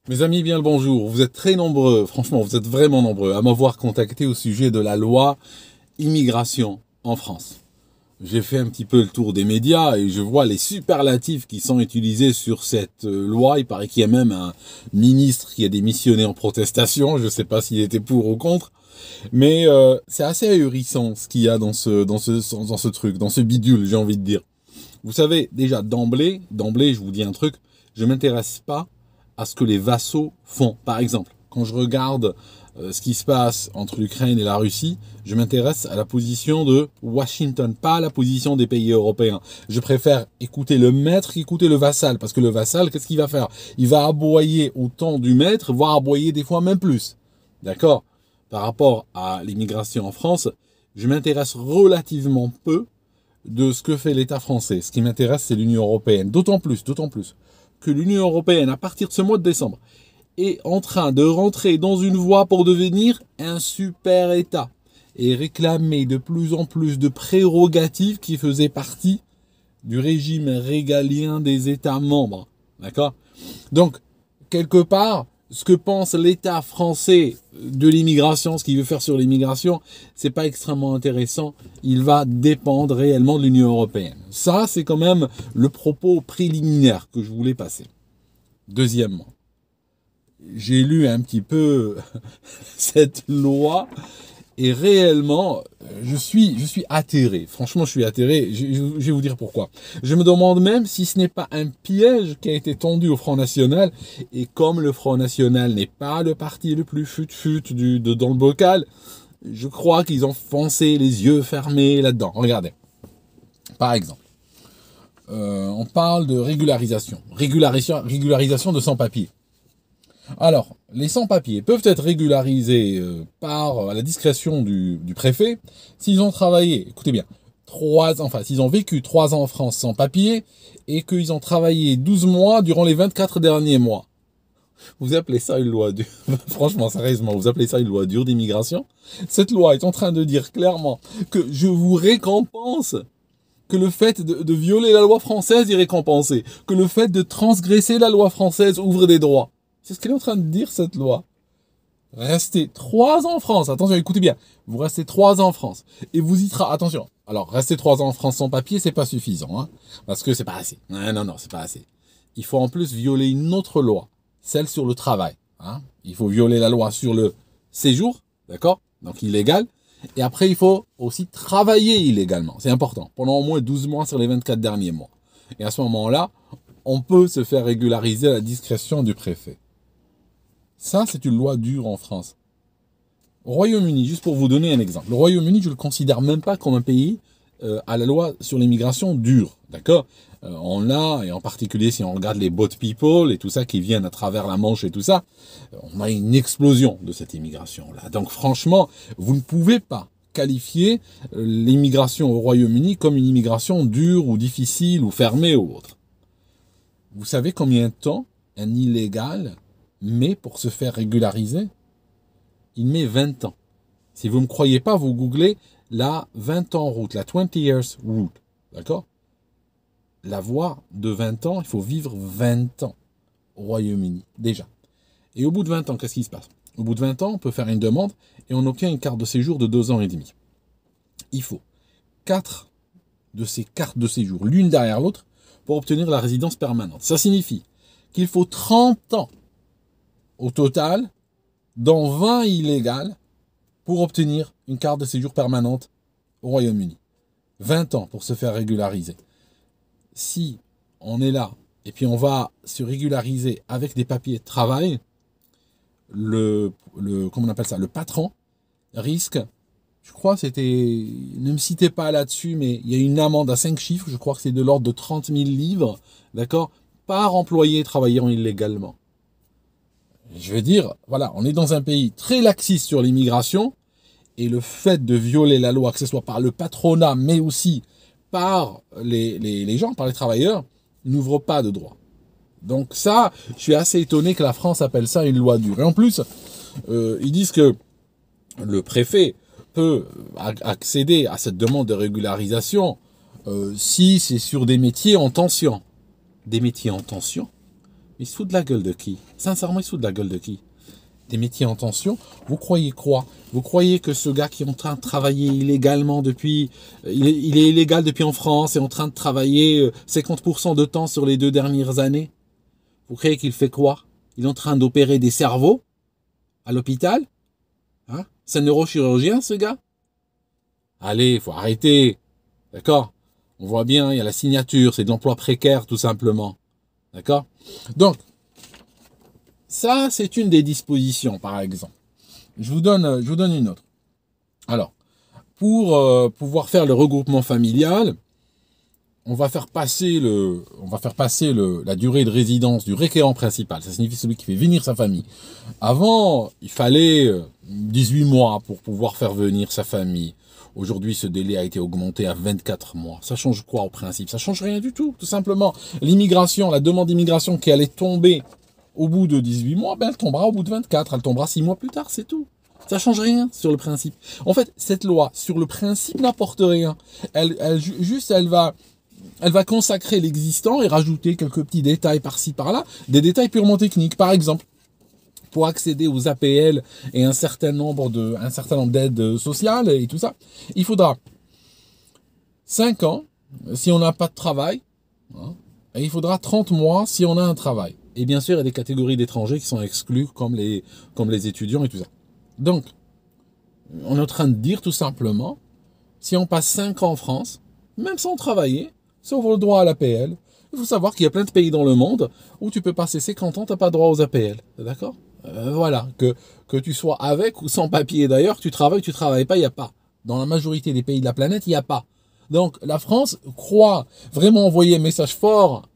Mes amis, bien le bonjour. Vous êtes très nombreux, franchement, vous êtes vraiment nombreux à m'avoir contacté au sujet de la loi immigration en France. J'ai fait un petit peu le tour des médias et je vois les superlatifs qui sont utilisés sur cette loi. Il paraît qu'il y a même un ministre qui a démissionné en protestation. Je ne sais pas s'il était pour ou contre. Mais c'est assez ahurissant ce qu'il y a dans ce truc, dans ce bidule, j'ai envie de dire. Vous savez, déjà, d'emblée, je vous dis un truc, je m'intéresse pas à ce que les vassaux font. Par exemple, quand je regarde ce qui se passe entre l'Ukraine et la Russie, je m'intéresse à la position de Washington, pas à la position des pays européens. Je préfère écouter le maître qu'écouter le vassal, parce que le vassal, qu'est-ce qu'il va faire? Il va aboyer autant du maître, voire aboyer des fois même plus. D'accord? Par rapport à l'immigration en France, je m'intéresse relativement peu de ce que fait l'État français. Ce qui m'intéresse, c'est l'Union européenne. D'autant plus que l'Union européenne, à partir de ce mois de décembre, est en train de rentrer dans une voie pour devenir un super État et réclamer de plus en plus de prérogatives qui faisaient partie du régime régalien des États membres. D'accord? Donc, quelque part, ce que pense l'État français de l'immigration, ce qu'il veut faire sur l'immigration, c'est pas extrêmement intéressant. Il va dépendre réellement de l'Union européenne. Ça, c'est quand même le propos préliminaire que je voulais passer. Deuxièmement, j'ai lu un petit peu cette loi et réellement, je suis atterré. Franchement, je suis atterré. Je vais vous dire pourquoi. Je me demande même si ce n'est pas un piège qui a été tendu au Front National. Et comme le Front National n'est pas le parti le plus fut-fut dans le bocal, je crois qu'ils ont foncé les yeux fermés là-dedans. Regardez. Par exemple, on parle de régularisation. Régularisation de sans-papiers. Alors, les sans-papiers peuvent être régularisés par à la discrétion du préfet s'ils ont travaillé, écoutez bien, s'ils ont vécu 3 ans en France sans papier et qu'ils ont travaillé 12 mois durant les 24 derniers mois. Vous appelez ça une loi dure? Franchement, sérieusement, vous appelez ça une loi dure d'immigration? Cette loi est en train de dire clairement que je vous récompense, que le fait de violer la loi française est récompensé, que le fait de transgresser la loi française ouvre des droits. C'est ce qu'elle est en train de dire, cette loi. Restez 3 ans en France. Attention, écoutez bien. Vous restez 3 ans en France. Et vous y attention. Alors, rester 3 ans en France sans papier, c'est pas suffisant, hein. Parce que c'est pas assez. Non, c'est pas assez. Il faut en plus violer une autre loi. Celle sur le travail, hein. Il faut violer la loi sur le séjour. D'accord? Donc, illégal. Et après, il faut aussi travailler illégalement. C'est important. Pendant au moins 12 mois sur les 24 derniers mois. Et à ce moment-là, on peut se faire régulariser à la discrétion du préfet. Ça, c'est une loi dure en France. Au Royaume-Uni, juste pour vous donner un exemple, le Royaume-Uni, je le considère même pas comme un pays à la loi sur l'immigration dure, d'accord? On a, et en particulier si on regarde les boat people et tout ça qui viennent à travers la Manche et tout ça, on a une explosion de cette immigration-là. Donc franchement, vous ne pouvez pas qualifier l'immigration au Royaume-Uni comme une immigration dure ou difficile ou fermée ou autre. Vous savez combien de temps un illégal met pour se faire régulariser? Il met 20 ans. Si vous ne me croyez pas, vous googlez la 20 ans route, la 20 years route. D'accord? La voie de 20 ans, il faut vivre 20 ans au Royaume-Uni, déjà. Et au bout de 20 ans, qu'est-ce qui se passe? Au bout de 20 ans, on peut faire une demande et on obtient une carte de séjour de 2 ans et demi. Il faut 4 de ces cartes de séjour, l'une derrière l'autre, pour obtenir la résidence permanente. Ça signifie qu'il faut 30 ans au total, dont 20 illégales, pour obtenir une carte de séjour permanente au Royaume-Uni. 20 ans pour se faire régulariser. Si on est là, et puis on va se régulariser avec des papiers de travail, comment on appelle ça, le patron risque, je crois c'était, ne me citez pas là-dessus, mais il y a une amende à 5 chiffres, je crois que c'est de l'ordre de 30 000 livres, d'accord, par employé travaillant illégalement. Je veux dire, voilà, on est dans un pays très laxiste sur l'immigration et le fait de violer la loi, que ce soit par le patronat, mais aussi par les gens, par les travailleurs, n'ouvre pas de droit. Donc ça, je suis assez étonné que la France appelle ça une loi dure. Et en plus, ils disent que le préfet peut accéder à cette demande de régularisation si c'est sur des métiers en tension. Des métiers en tension? Mais il se fout de la gueule de qui? Sincèrement, il se fout de la gueule de qui? Des métiers en tension. Vous croyez quoi? Vous croyez que ce gars qui est en train de travailler illégalement depuis... il est illégal depuis en France et en train de travailler 50% de temps sur les 2 dernières années? Vous croyez qu'il fait quoi? Il est en train d'opérer des cerveaux à l'hôpital? Hein? C'est un neurochirurgien, ce gars? Allez, il faut arrêter. D'accord? On voit bien, il y a la signature, c'est de l'emploi précaire, tout simplement. D'accord? Donc, ça, c'est une des dispositions, par exemple. Je vous donne une autre. Alors, pour pouvoir faire le regroupement familial, on va faire passer la durée de résidence du requérant principal. Ça signifie celui qui fait venir sa famille. Avant, il fallait 18 mois pour pouvoir faire venir sa famille. Aujourd'hui, ce délai a été augmenté à 24 mois. Ça change quoi au principe? Ça change rien du tout, tout simplement. L'immigration, la demande d'immigration qui allait tomber au bout de 18 mois, ben elle tombera au bout de 24. Elle tombera 6 mois plus tard, c'est tout. Ça change rien sur le principe. En fait, cette loi, sur le principe, n'apporte rien. Elle va consacrer l'existant et rajouter quelques petits détails par-ci, par-là. Des détails purement techniques. Par exemple, pour accéder aux APL et un certain nombre d'aides sociales et tout ça, il faudra 5 ans si on n'a pas de travail, hein, et il faudra 30 mois si on a un travail. Et bien sûr, il y a des catégories d'étrangers qui sont exclues, comme les étudiants et tout ça. Donc, on est en train de dire tout simplement, si on passe 5 ans en France, même sans travailler, ça ouvre le droit à l'APL. Il faut savoir qu'il y a plein de pays dans le monde où tu peux passer 50 ans, tu n'as pas droit aux APL. D'accord? Voilà, que tu sois avec ou sans papier d'ailleurs, tu travailles pas, il n'y a pas. Dans la majorité des pays de la planète, il n'y a pas. Donc, la France croit vraiment envoyer un message fort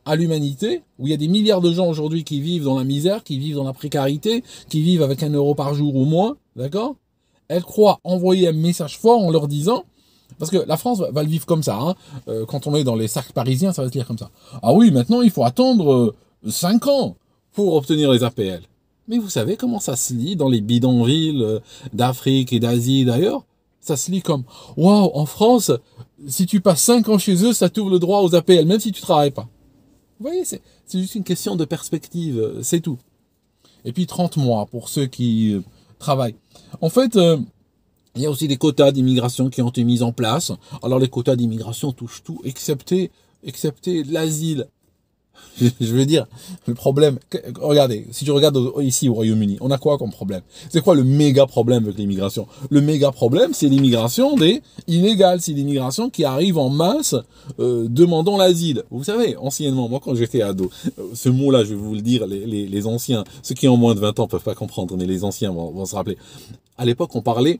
à l'humanité, où il y a des milliards de gens aujourd'hui qui vivent dans la misère, qui vivent dans la précarité, qui vivent avec 1 euro par jour ou moins, d'accord? Elle croit envoyer un message fort en leur disant, parce que la France va le vivre comme ça, hein, quand on est dans les cercles parisiens, ça va se lire comme ça. Ah oui, maintenant il faut attendre 5 ans pour obtenir les APL. Mais vous savez comment ça se lit dans les bidonvilles d'Afrique et d'Asie d'ailleurs? Ça se lit comme, waouh, en France, si tu passes 5 ans chez eux, ça t'ouvre le droit aux APL, même si tu travailles pas. Vous voyez, c'est juste une question de perspective, c'est tout. Et puis 30 mois pour ceux qui travaillent. En fait, il y a aussi des quotas d'immigration qui ont été mis en place. Alors les quotas d'immigration touchent tout, excepté l'asile. Je veux dire, le problème, regardez, si tu regardes ici au Royaume-Uni, on a quoi comme problème? C'est quoi le méga problème avec l'immigration? Le méga problème, c'est l'immigration des illégales, c'est l'immigration qui arrive en masse demandant l'asile. Vous savez, anciennement, moi quand j'étais ado, ce mot-là, je vais vous le dire, les anciens, ceux qui ont moins de 20 ans peuvent pas comprendre, mais les anciens vont se rappeler. À l'époque, on parlait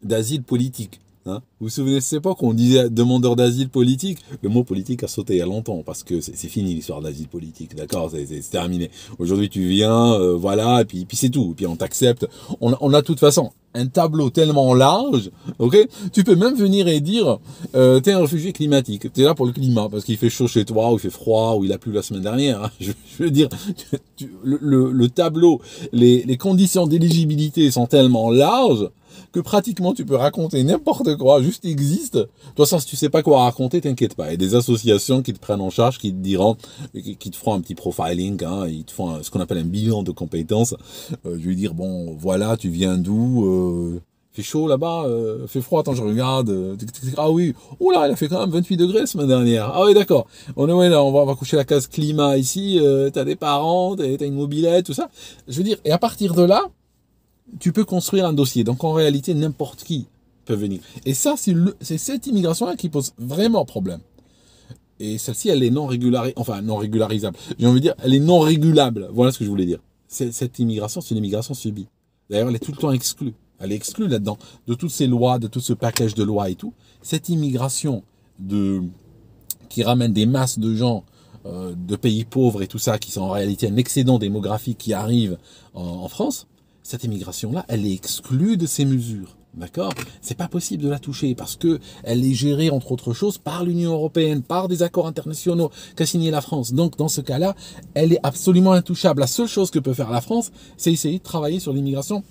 d'asile politique. Hein, vous vous souvenez de cette époque où on disait demandeur d'asile politique? Le mot politique a sauté il y a longtemps parce que c'est fini l'histoire d'asile politique, d'accord, c'est terminé. Aujourd'hui tu viens, voilà, et puis c'est tout, et puis on t'accepte. On a de toute façon un tableau tellement large, ok? Tu peux même venir et dire t'es un réfugié climatique, t'es là pour le climat parce qu'il fait chaud chez toi, ou il fait froid, ou il a plu la semaine dernière. Hein. Je veux dire, le tableau, les conditions d'éligibilité sont tellement larges que pratiquement tu peux raconter n'importe quoi, juste existe. De toute façon, si tu sais pas quoi raconter, t'inquiète pas. Il y a des associations qui te prennent en charge, qui te diront, qui te feront un petit profiling, hein, ils te font ce qu'on appelle un bilan de compétences. Je vais dire, bon, voilà, tu viens d'où, fait chaud là-bas, fait froid, attends, je regarde. Ah oui, oula, il a fait quand même 28 degrés la semaine dernière. Ah oui, d'accord. On est là, on va coucher la case climat ici, t'as des parents, t'as une mobilette, tout ça. Je veux dire, et à partir de là, tu peux construire un dossier. Donc en réalité, n'importe qui peut venir. Et ça, c'est cette immigration-là qui pose vraiment problème. Et celle-ci, elle est non régularisable. J'ai envie de dire, elle est non régulable. Voilà ce que je voulais dire. Cette immigration, c'est une immigration subie. D'ailleurs, elle est tout le temps exclue. Elle est exclue là-dedans, de toutes ces lois, de tout ce package de lois et tout. Cette immigration qui ramène des masses de gens de pays pauvres et tout ça, qui sont en réalité un excédent démographique qui arrive en France, cette immigration-là, elle est exclue de ces mesures. D'accord? C'est pas possible de la toucher parce que elle est gérée, entre autres choses, par l'Union européenne, par des accords internationaux qu'a signé la France. Donc, dans ce cas-là, elle est absolument intouchable. La seule chose que peut faire la France, c'est essayer de travailler sur l'immigration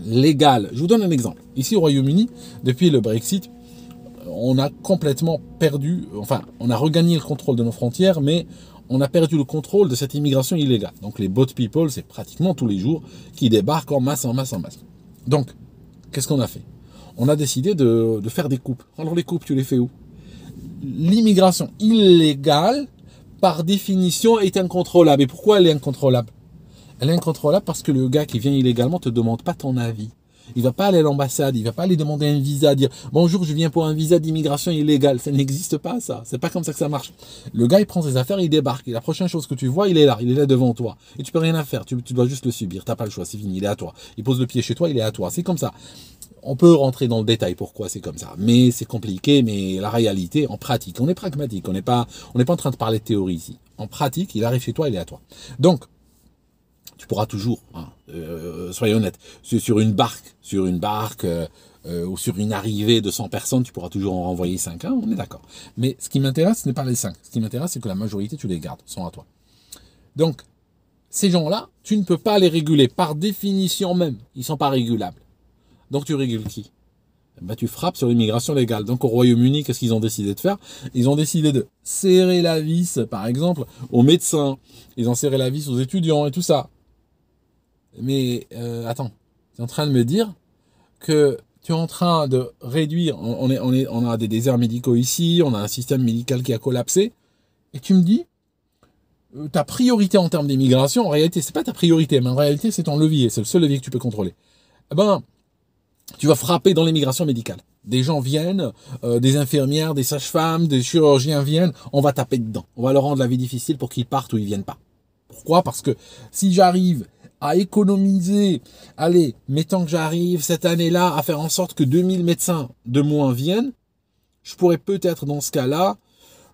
légale. Je vous donne un exemple. Ici, au Royaume-Uni, depuis le Brexit, on a complètement perdu, enfin, on a regagné le contrôle de nos frontières, mais on a perdu le contrôle de cette immigration illégale. Donc les boat people, c'est pratiquement tous les jours qui débarquent en masse, en masse, en masse. Donc, qu'est-ce qu'on a fait? On a décidé de faire des coupes. Alors les coupes, tu les fais où? L'immigration illégale, par définition, est incontrôlable. Et pourquoi elle est incontrôlable? Elle est incontrôlable parce que le gars qui vient illégalement te demande pas ton avis. Il va pas aller à l'ambassade, il va pas aller demander un visa, dire bonjour, je viens pour un visa d'immigration illégale. Ça n'existe pas, ça. C'est pas comme ça que ça marche. Le gars, il prend ses affaires, il débarque. Et la prochaine chose que tu vois, il est là devant toi. Et tu peux rien à faire. Tu dois juste le subir. T'as pas le choix, c'est fini, il est à toi. Il pose le pied chez toi, il est à toi. C'est comme ça. On peut rentrer dans le détail pourquoi c'est comme ça, mais c'est compliqué. Mais la réalité, en pratique, on est pragmatique. On n'est pas en train de parler de théorie ici. En pratique, il arrive chez toi, il est à toi. Donc, tu pourras toujours, soyez honnête, sur une barque ou sur une arrivée de 100 personnes, tu pourras toujours en renvoyer 5, on est d'accord. Mais ce qui m'intéresse, ce n'est pas les 5. Ce qui m'intéresse, c'est que la majorité, tu les gardes, sont à toi. Donc, ces gens-là, tu ne peux pas les réguler. Par définition même, ils ne sont pas régulables. Donc, tu régules qui? Ben, tu frappes sur l'immigration légale. Donc, au Royaume-Uni, qu'est-ce qu'ils ont décidé de faire? Ils ont décidé de serrer la vis, par exemple, aux médecins. Ils ont serré la vis aux étudiants et tout ça. Mais attends, tu es en train de me dire que tu es en train de réduire, on a des déserts médicaux ici, on a un système médical qui a collapsé, et tu me dis, ta priorité en termes d'immigration, en réalité, c'est pas ta priorité, mais en réalité, c'est ton levier, c'est le seul levier que tu peux contrôler. Eh ben, tu vas frapper dans l'immigration médicale. Des gens viennent, des infirmières, des sages-femmes, des chirurgiens viennent, on va taper dedans. On va leur rendre la vie difficile pour qu'ils partent ou ils viennent pas. Pourquoi? Parce que si j'arrive à économiser, allez, mettons que j'arrive cette année-là à faire en sorte que 2000 médecins de moins viennent, je pourrais peut-être dans ce cas-là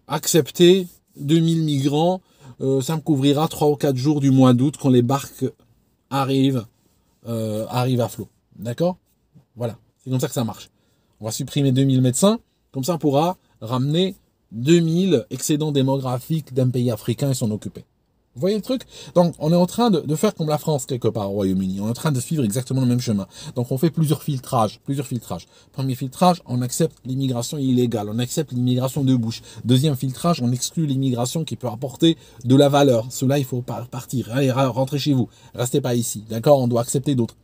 accepter 2000 migrants, ça me couvrira 3 ou 4 jours du mois d'août quand les barques arrivent à flot. D'accord? Voilà, c'est comme ça que ça marche. On va supprimer 2000 médecins, comme ça on pourra ramener 2000 excédents démographiques d'un pays africain et s'en occuper. Vous voyez le truc? Donc, on est en train de faire comme la France, quelque part, au Royaume-Uni. On est en train de suivre exactement le même chemin. Donc, on fait plusieurs filtrages. Premier filtrage, on accepte l'immigration illégale. On accepte l'immigration de bouche. Deuxième filtrage, on exclut l'immigration qui peut apporter de la valeur. Cela, il faut partir. Allez, rentrez chez vous. Restez pas ici. D'accord? On doit accepter d'autres.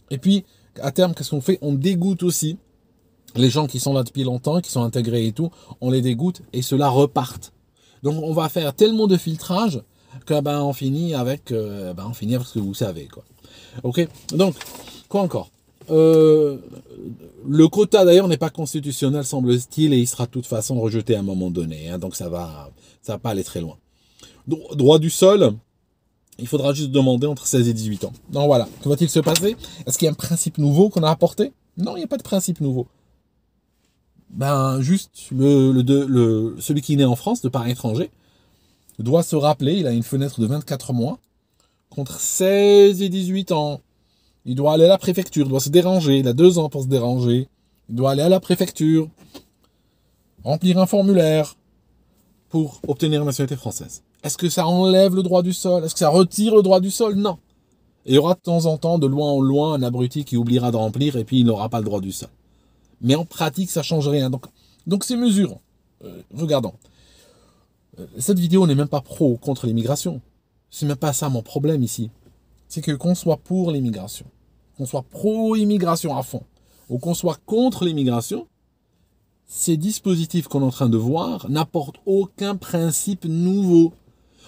Et puis, à terme, qu'est-ce qu'on fait? On dégoûte aussi les gens qui sont là depuis longtemps, qui sont intégrés et tout. On les dégoûte et ceux-là repartent. Donc, on va faire tellement de filtrage que on finit avec ce que vous savez, quoi. Ok, donc quoi encore? Le quota d'ailleurs n'est pas constitutionnel, semble-t-il, et il sera de toute façon rejeté à un moment donné, hein, donc ça va pas aller très loin. Droit du sol, il faudra juste demander entre 16 et 18 ans. Donc voilà, que va-t-il se passer? Est-ce qu'il y a un principe nouveau qu'on a apporté? Non, il n'y a pas de principe nouveau. Juste celui qui est né en France de par étranger doit se rappeler, il a une fenêtre de 24 mois, contre 16 et 18 ans. Il doit aller à la préfecture, il doit se déranger, il a 2 ans pour se déranger. Il doit aller à la préfecture, remplir un formulaire pour obtenir une nationalité française. Est-ce que ça enlève le droit du sol? Est-ce que ça retire le droit du sol? Non. Et il y aura de temps en temps, de loin en loin, un abruti qui oubliera de remplir et puis il n'aura pas le droit du sol. Mais en pratique, ça ne change rien. Donc ces mesures, regardons. Cette vidéo n'est même pas pro ou contre l'immigration. C'est même pas ça mon problème ici. C'est que qu'on soit pour l'immigration, qu'on soit pro-immigration à fond, ou qu'on soit contre l'immigration, ces dispositifs qu'on est en train de voir n'apportent aucun principe nouveau.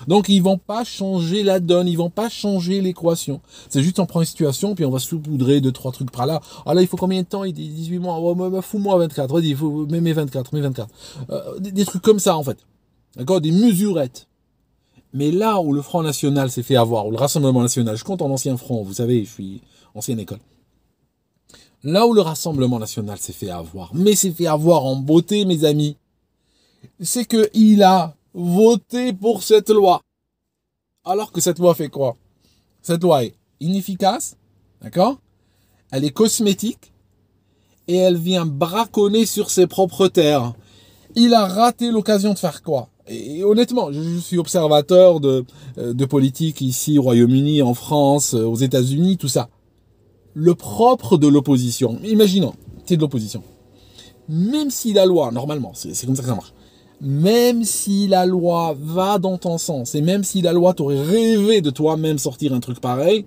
Donc ils vont pas changer la donne, ils vont pas changer l'équation. C'est juste on prend une situation, puis on va saupoudrer 2-3 trucs par là. Ah là, il faut combien de temps? Il dit 18 mois, oh, fous-moi 24, vas-y, il faut mes 24. Des trucs comme ça en fait. D'accord, des mesurettes. Mais là où le Front National s'est fait avoir, ou le Rassemblement National, je compte en ancien front, vous savez, je suis ancienne école. Là où le Rassemblement National s'est fait avoir, mais s'est fait avoir en beauté, mes amis, c'est qu'il a voté pour cette loi. Alors que cette loi fait quoi? Cette loi est inefficace, d'accord? Elle est cosmétique, et elle vient braconner sur ses propres terres. Il a raté l'occasion de faire quoi? Et honnêtement, je suis observateur de politique ici au Royaume-Uni, en France, aux États-Unis, tout ça. Le propre de l'opposition, imaginons, c'est de l'opposition. Même si la loi, normalement, c'est comme ça que ça marche, même si la loi va dans ton sens, et même si la loi t'aurait rêvé de toi-même sortir un truc pareil,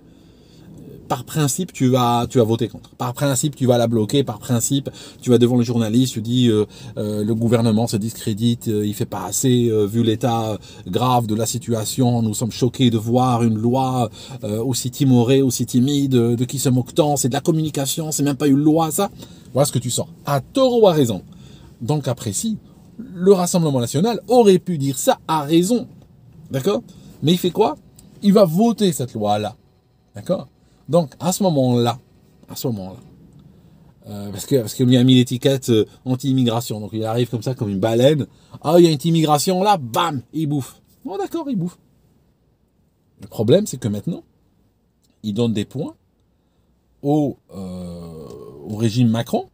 par principe, tu vas voter contre. Par principe, tu vas la bloquer. Par principe, tu vas devant les journalistes, tu dis le gouvernement se discrédite, il fait pas assez, vu l'état grave de la situation. Nous sommes choqués de voir une loi aussi timorée, aussi timide, de qui se moque tant. C'est de la communication, c'est même pas une loi, ça. Voilà ce que tu sors. À tort ou à raison. Donc après, si, le Rassemblement national aurait pu dire ça à raison. D'accord? Mais il fait quoi? Il va voter cette loi-là. D'accord? Donc, à ce moment-là, parce qu'il lui a mis l'étiquette anti-immigration, donc il arrive comme ça, comme une baleine. Ah, il y a une immigration là, bam, il bouffe. Bon, d'accord, il bouffe. Le problème, c'est que maintenant, il donne des points au régime Macron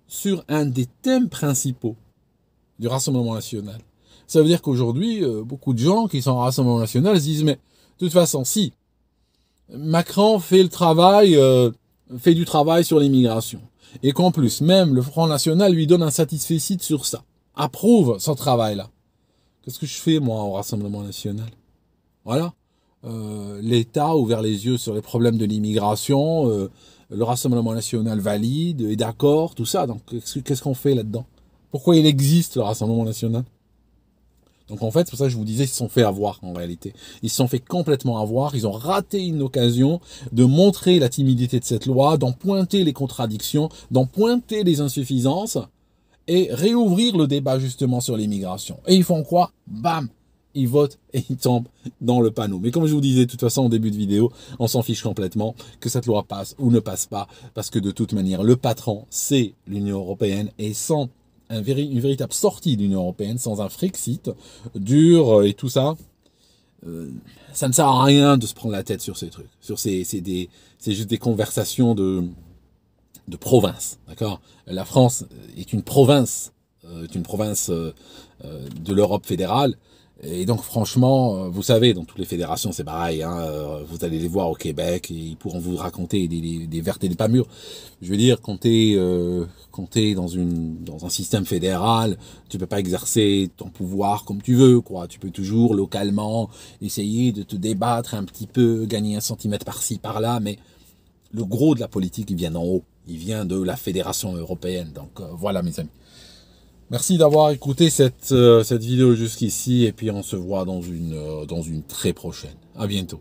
sur un des thèmes principaux du Rassemblement national. Ça veut dire qu'aujourd'hui, beaucoup de gens qui sont au Rassemblement national se disent, mais de toute façon, si Macron fait du travail sur l'immigration, et qu'en plus, même le Front National lui donne un satisfecit sur ça, approuve son travail-là. Qu'est-ce que je fais, moi, au Rassemblement National? Voilà. L'État a ouvert les yeux sur les problèmes de l'immigration, le Rassemblement National valide, est d'accord, tout ça. Donc, qu'est-ce qu'on fait là-dedans? Pourquoi il existe, le Rassemblement National? Donc en fait, c'est pour ça que je vous disais, ils se sont fait avoir en réalité. Ils se sont fait complètement avoir, ils ont raté une occasion de montrer la timidité de cette loi, d'en pointer les contradictions, d'en pointer les insuffisances et réouvrir le débat justement sur l'immigration. Et ils font quoi? Bam! Ils votent et ils tombent dans le panneau. Mais comme je vous disais de toute façon en début de vidéo, on s'en fiche complètement que cette loi passe ou ne passe pas, parce que de toute manière, le patron, c'est l'Union européenne, et sans une véritable sortie de l'Union européenne, sans un Frexit dur et tout ça, ça ne sert à rien de se prendre la tête sur ces trucs. C'est juste des conversations de province, d'accord? La France est une province de l'Europe fédérale. Et donc franchement, vous savez, dans toutes les fédérations, c'est pareil. Hein, vous allez les voir au Québec et ils pourront vous raconter des vertes et des pas mûres. Je veux dire, quand t'es dans un système fédéral, tu peux pas exercer ton pouvoir comme tu veux, quoi. Tu peux toujours localement essayer de te débattre un petit peu, gagner un centimètre par-ci, par-là, mais le gros de la politique, il vient d'en haut. Il vient de la Fédération européenne. Donc voilà, mes amis. Merci d'avoir écouté cette vidéo jusqu'ici, et puis on se voit dans une très prochaine. À bientôt.